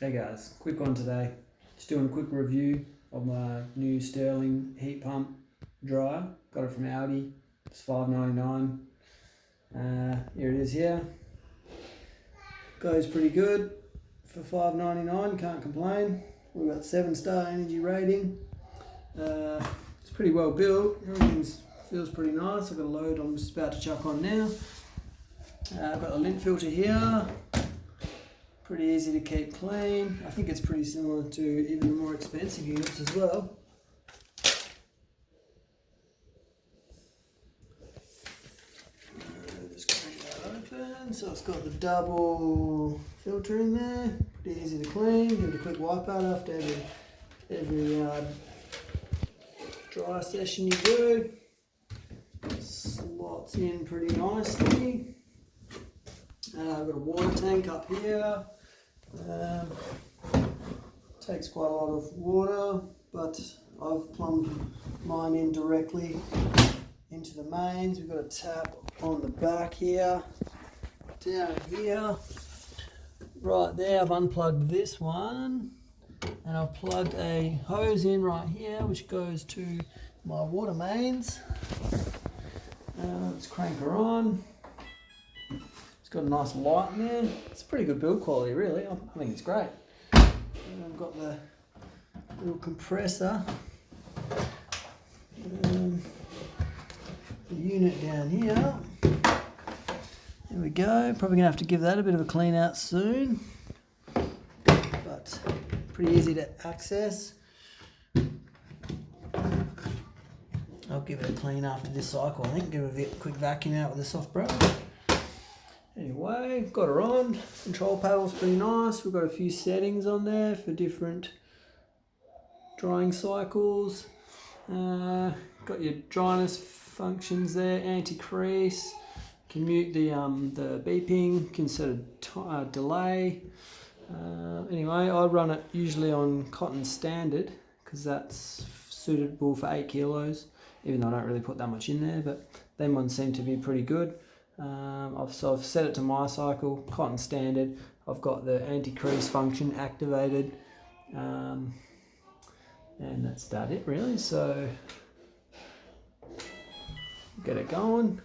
Hey guys, quick one today. Just doing a quick review of my new Stirling heat pump dryer. Got it from Aldi. It's $5.99. Here it is here. Goes pretty good for $5.99. Can't complain. We've got 7-star energy rating. It's pretty well built. Everything feels pretty nice. I've got a load I'm just about to chuck on now. I've got a lint filter here. Pretty easy to keep clean. I think it's pretty similar to even the more expensive units as well. Just crank that open. So it's got the double filter in there. Pretty easy to clean. Give it a quick wipe out after every dry session you do. Slots in pretty nicely. I've got a water tank up here. Takes quite a lot of water, but I've plumbed mine in directly into the mains. We've got a tap on the back here, down here, right there. I've unplugged this one and I've plugged a hose in right here which goes to my water mains. Let's crank her on. Got a nice light in there. It's pretty good build quality, really. I think it's great. And I've got the little compressor. The unit down here. There we go. Probably gonna have to give that a bit of a clean out soon, but pretty easy to access. I'll give it a clean after this cycle. I think give it a quick vacuum out with a soft brush. Anyway, got her on. Control panel's pretty nice. We've got a few settings on there for different drying cycles. Got your dryness functions there, anti-crease. Can mute the beeping, can set a delay. Anyway, I run it usually on cotton standard because that's suitable for 8 kilos, even though I don't really put that much in there, but them ones seem to be pretty good. I've set it to my cycle, cotton standard. I've got the anti-crease function activated, and that's about it really. So get it going.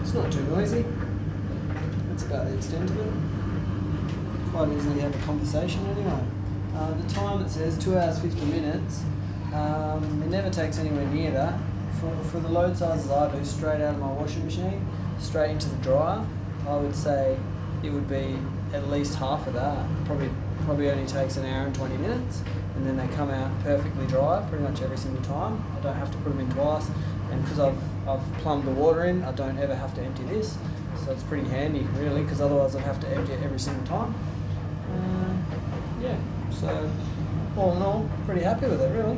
It's not too noisy. That's about the extent of it. Quite easily have a conversation anyway. The time it says 2 hours 50 minutes. It never takes anywhere near that. For the load sizes I do, straight out of my washing machine, straight into the dryer, I would say it would be at least half of that. Probably only takes an hour and 20 minutes, and then they come out perfectly dry pretty much every single time. I don't have to put them in twice, and because I've plumbed the water in, I don't ever have to empty this, so it's pretty handy really, because otherwise I'd have to empty it every single time. Yeah, so all in all, pretty happy with it really.